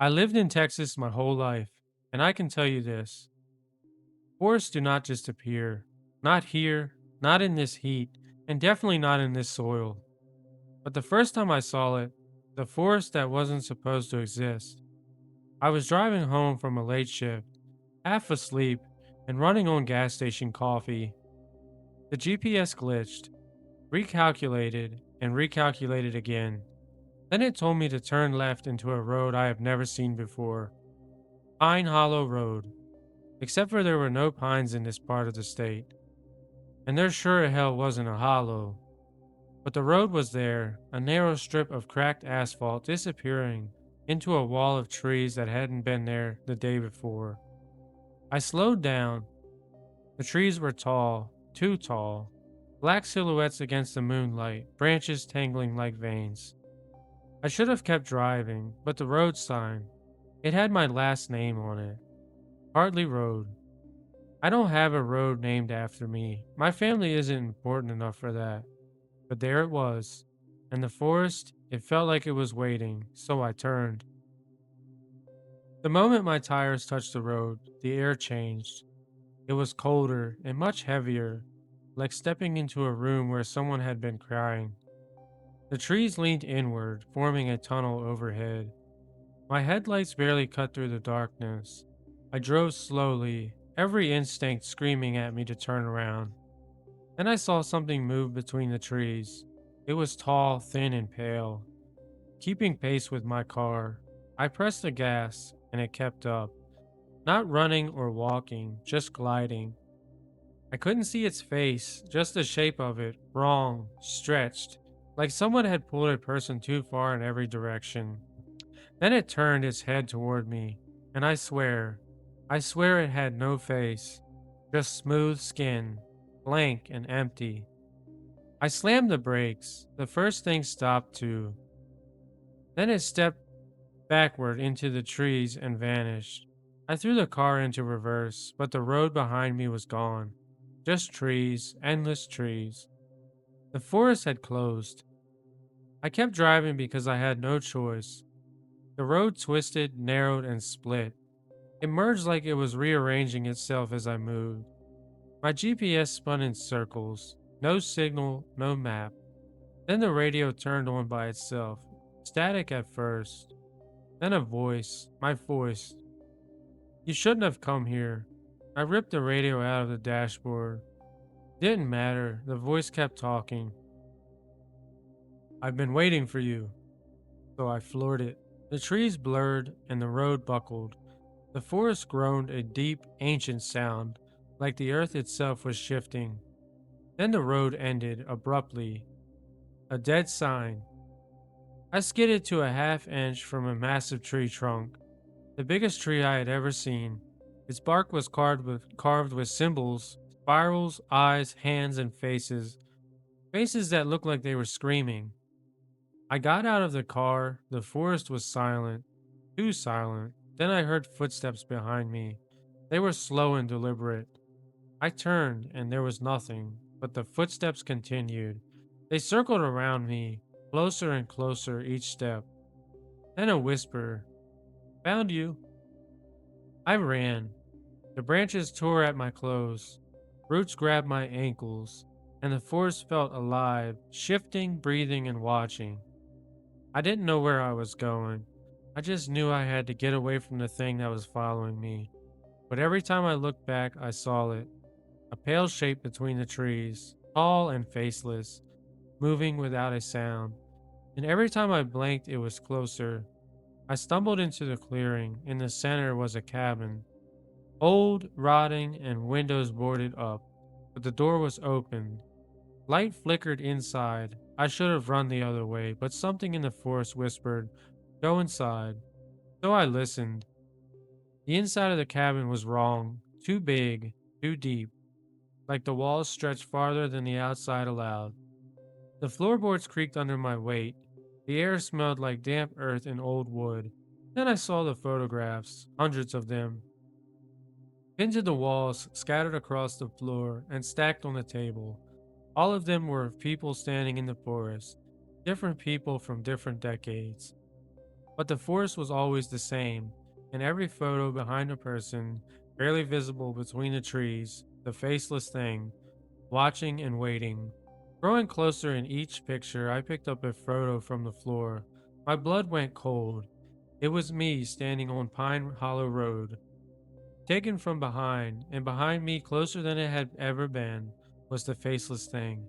I lived in Texas my whole life, and I can tell you this: forests do not just appear. Not here, not in this heat, and definitely not in this soil. But the first time I saw it, the forest that wasn't supposed to exist, I was driving home from a late shift, half asleep, and running on gas station coffee. The GPS glitched, recalculated, and recalculated again. Then it told me to turn left into a road I have never seen before. Pine Hollow Road. Except for there were no pines in this part of the state. And there sure as hell wasn't a hollow. But the road was there, a narrow strip of cracked asphalt disappearing into a wall of trees that hadn't been there the day before. I slowed down. The trees were tall, too tall, black silhouettes against the moonlight, branches tangling like veins. I should have kept driving, but the road sign, it had my last name on it. Hartley Road. I don't have a road named after me. My family isn't important enough for that. But there it was. And the forest, it felt like it was waiting, so I turned. The moment my tires touched the road, the air changed. It was colder and much heavier, like stepping into a room where someone had been crying. The trees leaned inward, forming a tunnel overhead. My headlights barely cut through the darkness. I drove slowly, every instinct screaming at me to turn around. Then I saw something move between the trees. It was tall, thin, and pale, keeping pace with my car. I pressed the gas, and it kept up. Not running or walking, just gliding. I couldn't see its face, just the shape of it, wrong, stretched, like someone had pulled a person too far in every direction. Then it turned its head toward me, and I swear it had no face, just smooth skin, blank and empty. I slammed the brakes. The first thing stopped too. Then it stepped backward into the trees and vanished. I threw the car into reverse, but the road behind me was gone. Just trees, endless trees. The forest had closed. I kept driving because I had no choice. The road twisted, narrowed, and split. It merged like it was rearranging itself as I moved. My GPS spun in circles. No signal, no map. Then the radio turned on by itself. Static at first. Then a voice. My voice. You shouldn't have come here. I ripped the radio out of the dashboard. Didn't matter. The voice kept talking. I've been waiting for you. So I floored it. The trees blurred and the road buckled. The forest groaned a deep, ancient sound, like the earth itself was shifting. Then the road ended abruptly. A dead sign. I skidded to a half inch from a massive tree trunk, the biggest tree I had ever seen. Its bark was carved with symbols, spirals, eyes, hands, and faces. Faces that looked like they were screaming. I got out of the car. The forest was silent, too silent. Then I heard footsteps behind me. They were slow and deliberate. I turned, and there was nothing, but the footsteps continued. They circled around me, closer and closer each step. Then a whisper, "Found you." I ran. The branches tore at my clothes, roots grabbed my ankles, and the forest felt alive, shifting, breathing, and watching. I didn't know where I was going. I just knew I had to get away from the thing that was following me. But every time I looked back, I saw it. A pale shape between the trees, tall and faceless, moving without a sound. And every time I blinked, it was closer. I stumbled into the clearing. In the center was a cabin, old, rotting, and windows boarded up. But the door was open. Light flickered inside. I should have run the other way, but something in the forest whispered, "Go inside." So I listened. The inside of the cabin was wrong, too big, too deep, like the walls stretched farther than the outside allowed. The floorboards creaked under my weight. The air smelled like damp earth and old wood. Then I saw the photographs, hundreds of them, pinned to the walls, scattered across the floor, and stacked on the table. All of them were of people standing in the forest, different people from different decades. But the forest was always the same. In every photo, behind a person, barely visible between the trees, the faceless thing, watching and waiting. Growing closer in each picture, I picked up a photo from the floor. My blood went cold. It was me standing on Pine Hollow Road, taken from behind, and behind me, closer than it had ever been, was the faceless thing,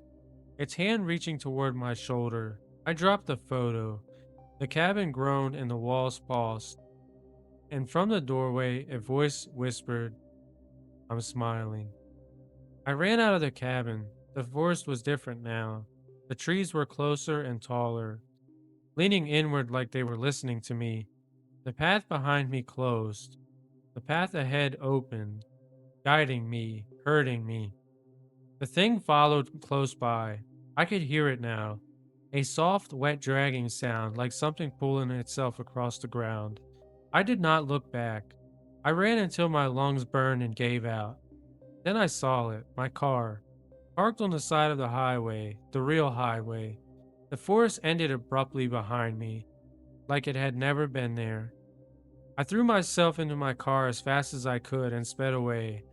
its hand reaching toward my shoulder. I dropped the photo. The cabin groaned and the walls paused, and from the doorway, a voice whispered, "I'm smiling." I ran out of the cabin. The forest was different now. The trees were closer and taller, leaning inward like they were listening to me. The path behind me closed. The path ahead opened, guiding me, hurting me. The thing followed close by. I could hear it now. A soft, wet dragging sound like something pulling itself across the ground. I did not look back. I ran until my lungs burned and gave out. Then I saw it, my car, parked on the side of the highway, the real highway. The forest ended abruptly behind me, like it had never been there. I threw myself into my car as fast as I could and sped away.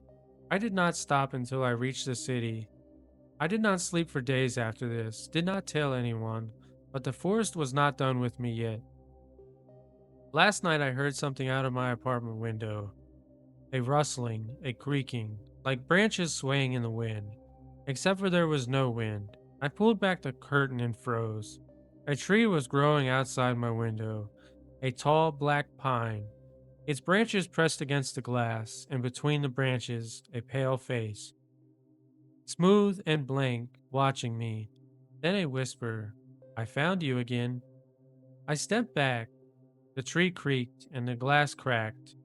I did not stop until I reached the city. I did not sleep for days after this, did not tell anyone, but the forest was not done with me yet. Last night I heard something out of my apartment window. A rustling, a creaking, like branches swaying in the wind. Except for there was no wind. I pulled back the curtain and froze. A tree was growing outside my window, a tall black pine. Its branches pressed against the glass, and between the branches, a pale face. Smooth and blank, watching me. Then a whisper, "I found you again." I stepped back. The tree creaked, and the glass cracked.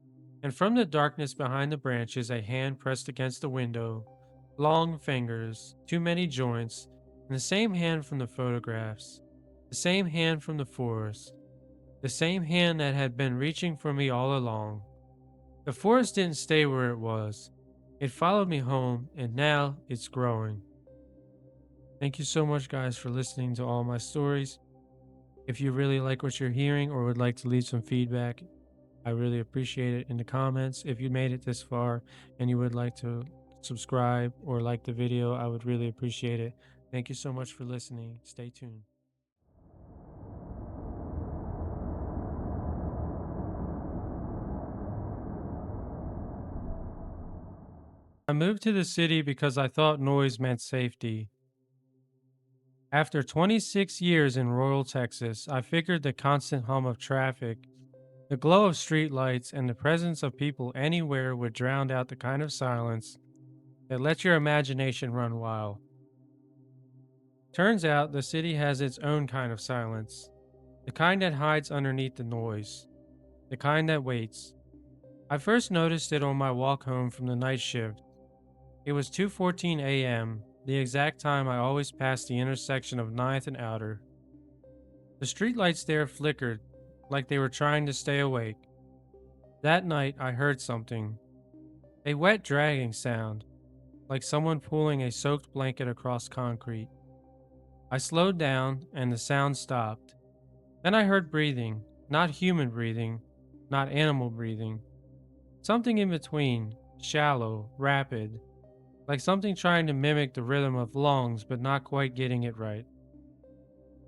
And from the darkness behind the branches, a hand pressed against the window. Long fingers, too many joints, and the same hand from the photographs. The same hand from the forest. The same hand that had been reaching for me all along. The forest didn't stay where it was. It followed me home, and now it's growing. Thank you so much, guys, for listening to all my stories. If you really like what you're hearing or would like to leave some feedback, I really appreciate it in the comments. If you made it this far and you would like to subscribe or like the video, I would really appreciate it. Thank you so much for listening. Stay tuned. I moved to the city because I thought noise meant safety. After 26 years in rural Texas, I figured the constant hum of traffic, the glow of streetlights, and the presence of people anywhere would drown out the kind of silence that lets your imagination run wild. Turns out the city has its own kind of silence, the kind that hides underneath the noise, the kind that waits. I first noticed it on my walk home from the night shift. It was 2:14 a.m., the exact time I always passed the intersection of Ninth and Outer. The streetlights there flickered, like they were trying to stay awake. That night I heard something, a wet dragging sound, like someone pulling a soaked blanket across concrete. I slowed down and the sound stopped. Then I heard breathing, not human breathing, not animal breathing. Something in between, shallow, rapid, like something trying to mimic the rhythm of lungs but not quite getting it right.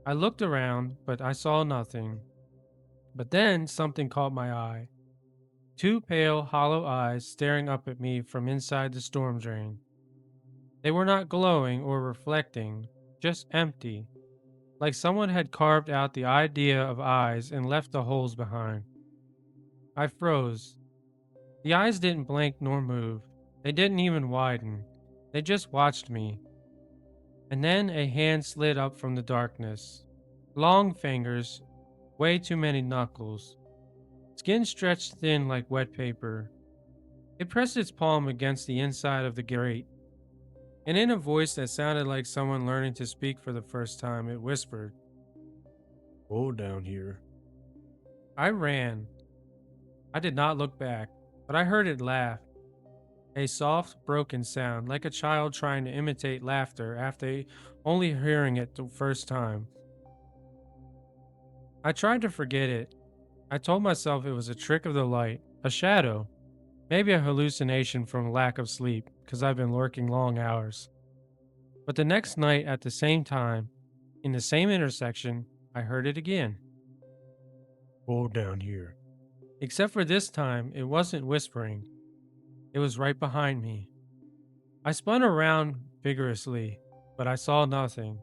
I looked around, but I saw nothing. But then something caught my eye. Two pale, hollow eyes staring up at me from inside the storm drain. They were not glowing or reflecting, just empty, like someone had carved out the idea of eyes and left the holes behind. I froze. The eyes didn't blink nor move. They didn't even widen. They just watched me. And then a hand slid up from the darkness. Long fingers, way too many knuckles. Skin stretched thin like wet paper. It pressed its palm against the inside of the grate, and in a voice that sounded like someone learning to speak for the first time, it whispered, "Hold down here." I ran. I did not look back, but I heard it laugh. A soft, broken sound, like a child trying to imitate laughter after only hearing it the first time. I tried to forget it. I told myself it was a trick of the light, a shadow, maybe a hallucination from lack of sleep, because I've been lurking long hours. But the next night at the same time, in the same intersection, I heard it again. Hold down here. Except for this time, it wasn't whispering, it was right behind me. I spun around vigorously, but I saw nothing.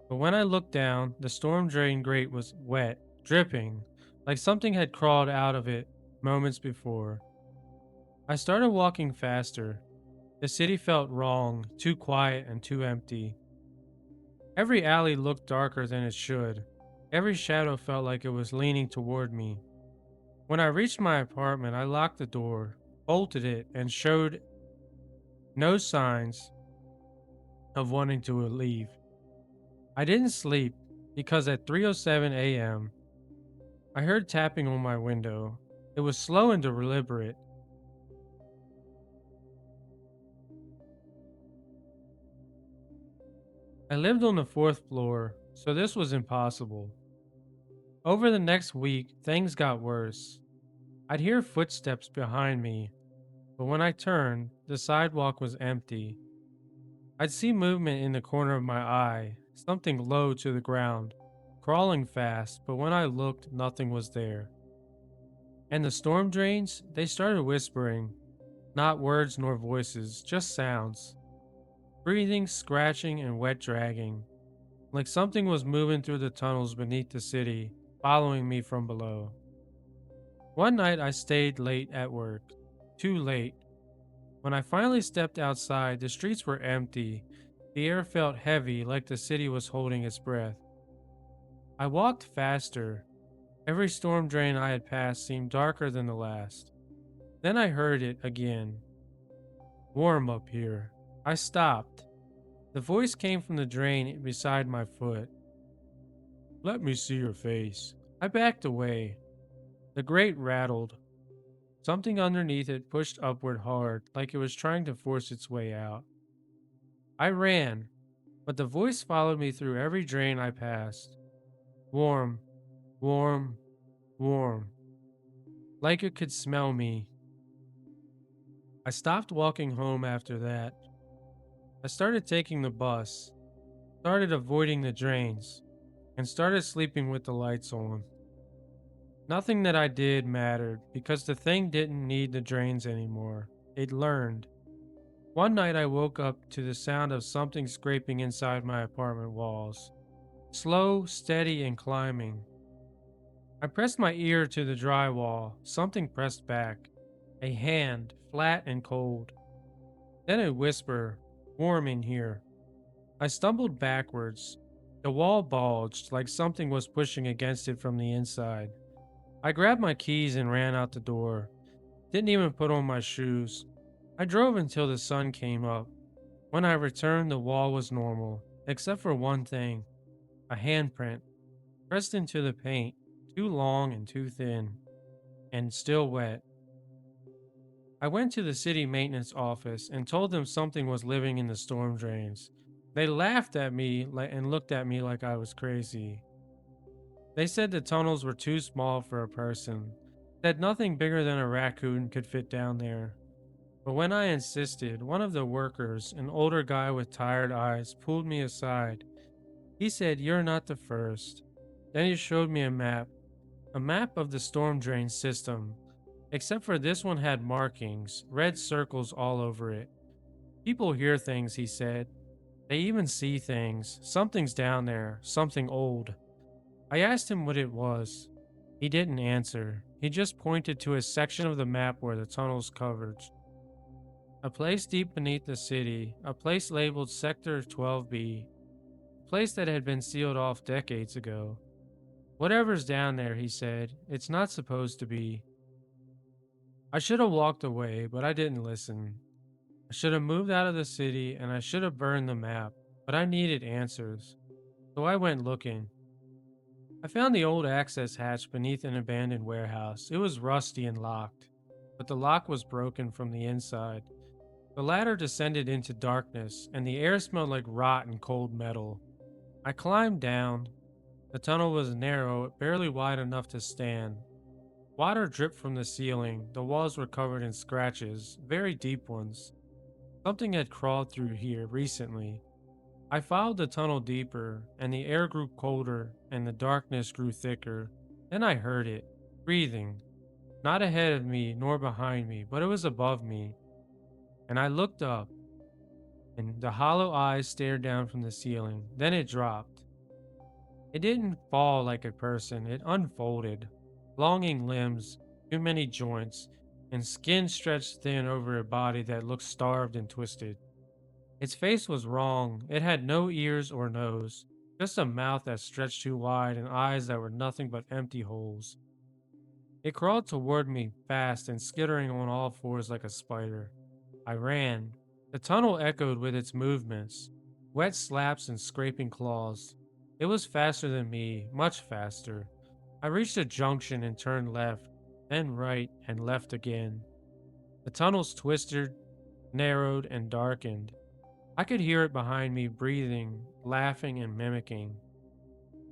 But when I looked down, the storm drain grate was wet, dripping, like something had crawled out of it moments before. I started walking faster. The city felt wrong, too quiet and too empty. Every alley looked darker than it should. Every shadow felt like it was leaning toward me. When I reached my apartment, I locked the door, bolted it, and showed no signs of wanting to leave. I didn't sleep because at 3:07 a.m., I heard tapping on my window. It was slow and deliberate. I lived on the fourth floor, so this was impossible. Over the next week, things got worse. I'd hear footsteps behind me, but when I turned, the sidewalk was empty. I'd see movement in the corner of my eye, something low to the ground, crawling fast, but when I looked, nothing was there. And the storm drains, they started whispering, not words nor voices, just sounds. Breathing, scratching, and wet dragging, like something was moving through the tunnels beneath the city, following me from below. One night I stayed late at work, too late. When I finally stepped outside, the streets were empty. The air felt heavy, like the city was holding its breath. I walked faster. Every storm drain I had passed seemed darker than the last. Then I heard it again. Warm up here. I stopped. The voice came from the drain beside my foot. Let me see your face. I backed away. The grate rattled. Something underneath it pushed upward hard, like it was trying to force its way out. I ran, but the voice followed me through every drain I passed. Warm, warm, warm. Like it could smell me. I stopped walking home after that. I started taking the bus, started avoiding the drains, and started sleeping with the lights on. Nothing that I did mattered because the thing didn't need the drains anymore. It learned. One night I woke up to the sound of something scraping inside my apartment walls. Slow, steady, and climbing. I pressed my ear to the drywall. Something pressed back. A hand, flat and cold. Then a whisper, warm in here. I stumbled backwards. The wall bulged like something was pushing against it from the inside. I grabbed my keys and ran out the door. Didn't even put on my shoes. I drove until the sun came up. When I returned, the wall was normal, except for one thing, a handprint, pressed into the paint, too long and too thin, and still wet. I went to the city maintenance office and told them something was living in the storm drains. They laughed at me and looked at me like I was crazy. They said the tunnels were too small for a person, said nothing bigger than a raccoon could fit down there. But when I insisted, one of the workers, an older guy with tired eyes, pulled me aside. He said, "You're not the first." Then he showed me a map of the storm drain system, except for this one had markings, red circles all over it. People hear things, he said. They even see things. Something's down there, something old. I asked him what it was. He didn't answer. He just pointed to a section of the map where the tunnels covered. A place deep beneath the city, a place labeled Sector 12B, a place that had been sealed off decades ago. Whatever's down there, he said, it's not supposed to be. I should have walked away, but I didn't listen. I should have moved out of the city and I should have burned the map, but I needed answers. So I went looking. I found the old access hatch beneath an abandoned warehouse. It was rusty and locked, but the lock was broken from the inside. The ladder descended into darkness, and the air smelled like rot and cold metal. I climbed down. The tunnel was narrow, barely wide enough to stand. Water dripped from the ceiling. The walls were covered in scratches, very deep ones. Something had crawled through here recently. I followed the tunnel deeper, and the air grew colder and the darkness grew thicker. Then I heard it, breathing, not ahead of me nor behind me, but it was above me. And I looked up, and the hollow eyes stared down from the ceiling. Then it dropped. It didn't fall like a person, it unfolded. Longing limbs, too many joints, and skin stretched thin over a body that looked starved and twisted. Its face was wrong. It had no ears or nose, just a mouth that stretched too wide and eyes that were nothing but empty holes. It crawled toward me fast and skittering on all fours like a spider. I ran. The tunnel echoed with its movements, wet slaps and scraping claws. It was faster than me, much faster. I reached a junction and turned left, then right and left again. The tunnels twisted, narrowed, and darkened. I could hear it behind me breathing, laughing, and mimicking.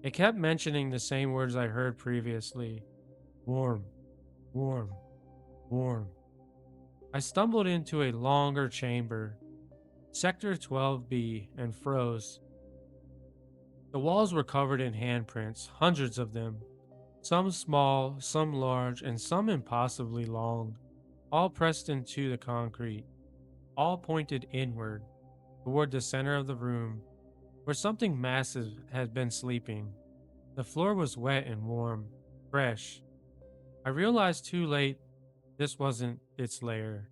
It kept mentioning the same words I heard previously: warm, warm, warm. I stumbled into a longer chamber, Sector 12B, and froze. The walls were covered in handprints, hundreds of them, some small, some large, and some impossibly long, all pressed into the concrete, all pointed inward, toward the center of the room, where something massive had been sleeping. The floor was wet and warm, fresh. I realized too late this wasn't its lair.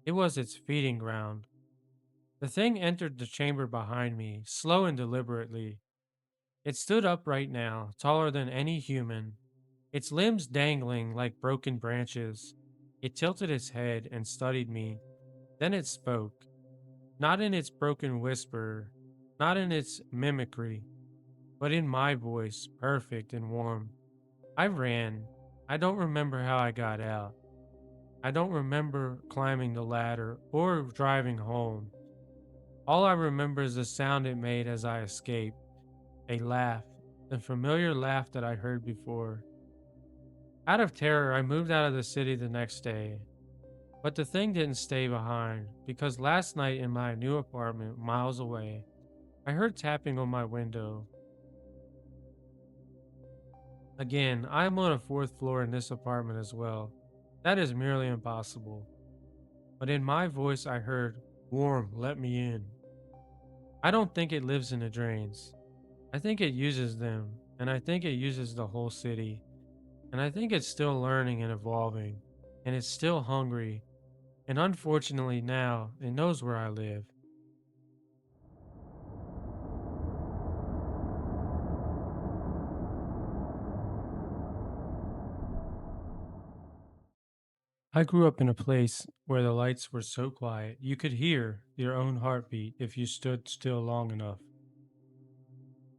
It was its feeding ground. The thing entered the chamber behind me, slow and deliberately. It stood upright now, taller than any human, its limbs dangling like broken branches. It tilted its head and studied me. Then it spoke, not in its broken whisper, not in its mimicry, but in my voice, perfect and warm. I ran. I don't remember how I got out. I don't remember climbing the ladder or driving home. All I remember is the sound it made as I escaped, a laugh, the familiar laugh that I heard before. Out of terror, I moved out of the city the next day. But the thing didn't stay behind, because last night in my new apartment, miles away, I heard tapping on my window. Again, I am on a fourth floor in this apartment as well. That is merely impossible. But in my voice, I heard, "Warm, let me in." I don't think it lives in the drains. I think it uses them, and I think it uses the whole city. And I think it's still learning and evolving, and it's still hungry. And unfortunately, now it knows where I live. I grew up in a place where the lights were so quiet you could hear your own heartbeat if you stood still long enough.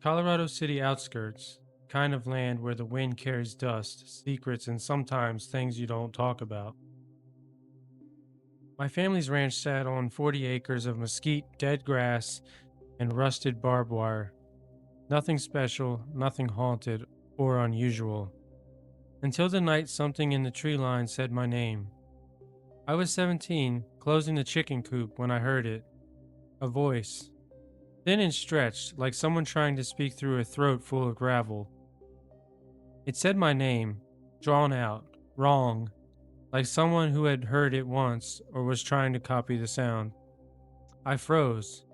Colorado City outskirts, kind of land where the wind carries dust, secrets, and sometimes things you don't talk about. My family's ranch sat on 40 acres of mesquite, dead grass, and rusted barbed wire. Nothing special, nothing haunted or unusual. Until the night something in the tree line said my name. I was 17, closing the chicken coop when I heard it. A voice, thin and stretched, like someone trying to speak through a throat full of gravel. It said my name, drawn out, wrong, like someone who had heard it once or was trying to copy the sound. I froze.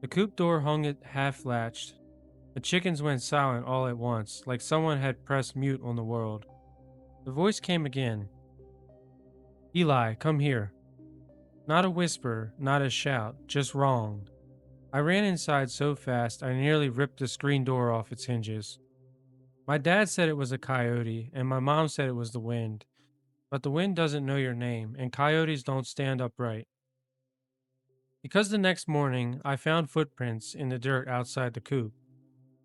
The coop door hung it half latched. The chickens went silent all at once, like someone had pressed mute on the world. The voice came again. "Eli, come here." Not a whisper, not a shout, just wrong. I ran inside so fast I nearly ripped the screen door off its hinges. My dad said it was a coyote, and my mom said it was the wind. But the wind doesn't know your name, and coyotes don't stand upright. Because the next morning, I found footprints in the dirt outside the coop.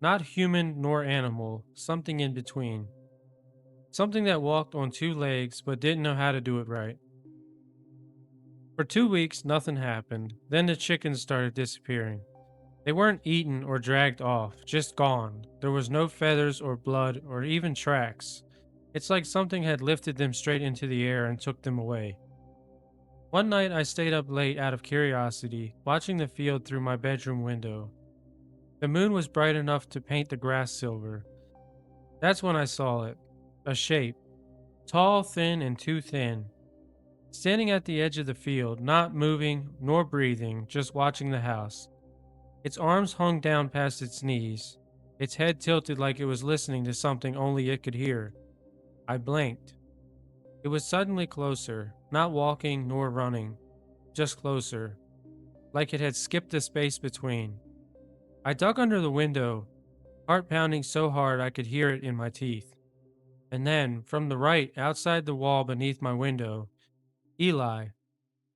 Not human nor animal, something in between. Something that walked on two legs but didn't know how to do it right. For 2 weeks, nothing happened. Then the chickens started disappearing. They weren't eaten or dragged off, just gone. There was no feathers or blood or even tracks. It's like something had lifted them straight into the air and took them away. One night I stayed up late out of curiosity, watching the field through my bedroom window. The moon was bright enough to paint the grass silver. That's when I saw it. A shape, tall, thin, and too thin, standing at the edge of the field, not moving nor breathing, just watching the house. Its arms hung down past its knees, its head tilted like it was listening to something only it could hear. I blinked. It was suddenly closer, not walking nor running, just closer, like it had skipped the space between. I dug under the window, heart pounding so hard I could hear it in my teeth. And then, from the right, outside the wall beneath my window, Eli,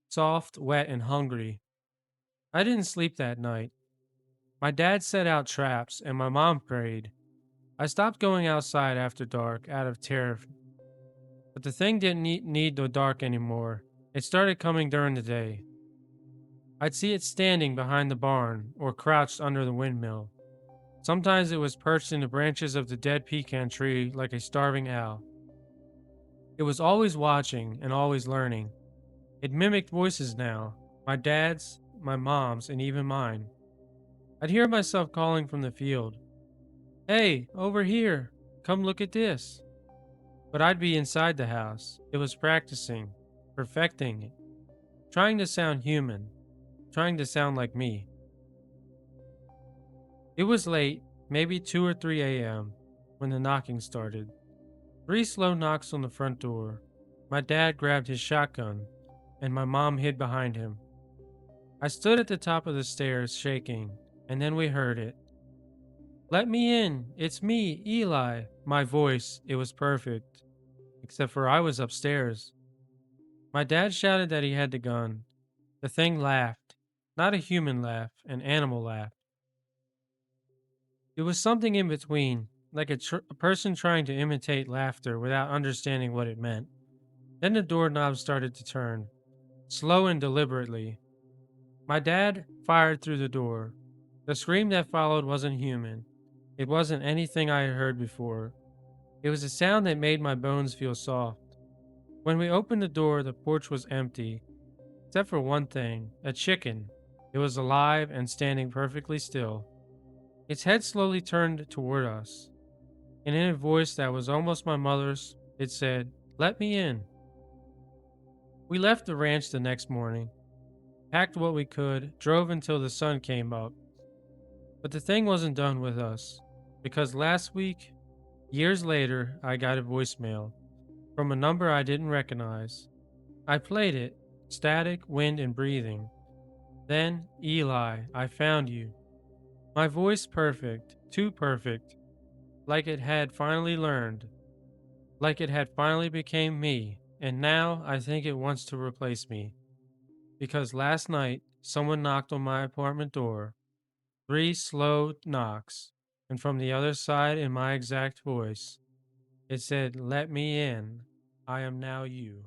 soft, wet, and hungry. I didn't sleep that night. My dad set out traps, and my mom prayed. I stopped going outside after dark out of terror, but the thing didn't need the dark anymore. It started coming during the day. I'd see it standing behind the barn or crouched under the windmill. Sometimes it was perched in the branches of the dead pecan tree like a starving owl. It was always watching and always learning. It mimicked voices now, my dad's, my mom's, and even mine. I'd hear myself calling from the field, "Hey, over here, come look at this." But I'd be inside the house. It was practicing, perfecting it, trying to sound human, trying to sound like me. It was late, maybe 2 or 3 a.m., when the knocking started. 3 slow knocks on the front door. My dad grabbed his shotgun, and my mom hid behind him. I stood at the top of the stairs, shaking, and then we heard it. "Let me in! It's me, Eli!" My voice, it was perfect, except for I was upstairs. My dad shouted that he had the gun. The thing laughed. Not a human laugh, an animal laugh. It was something in between, like a person trying to imitate laughter without understanding what it meant. Then the doorknob started to turn, slow and deliberately. My dad fired through the door. The scream that followed wasn't human. It wasn't anything I had heard before. It was a sound that made my bones feel soft. When we opened the door, the porch was empty, except for one thing, a chicken. It was alive and standing perfectly still. Its head slowly turned toward us, and in a voice that was almost my mother's, it said, "Let me in." We left the ranch the next morning, packed what we could, drove until the sun came up. But the thing wasn't done with us, because last week, years later, I got a voicemail from a number I didn't recognize. I played it, static, wind, and breathing. Then, "Eli, I found you." My voice perfect, too perfect, like it had finally learned, like it had finally became me, and now I think it wants to replace me. Because last night, someone knocked on my apartment door, 3 slow knocks, and from the other side in my exact voice, it said, "Let me in. I am now you."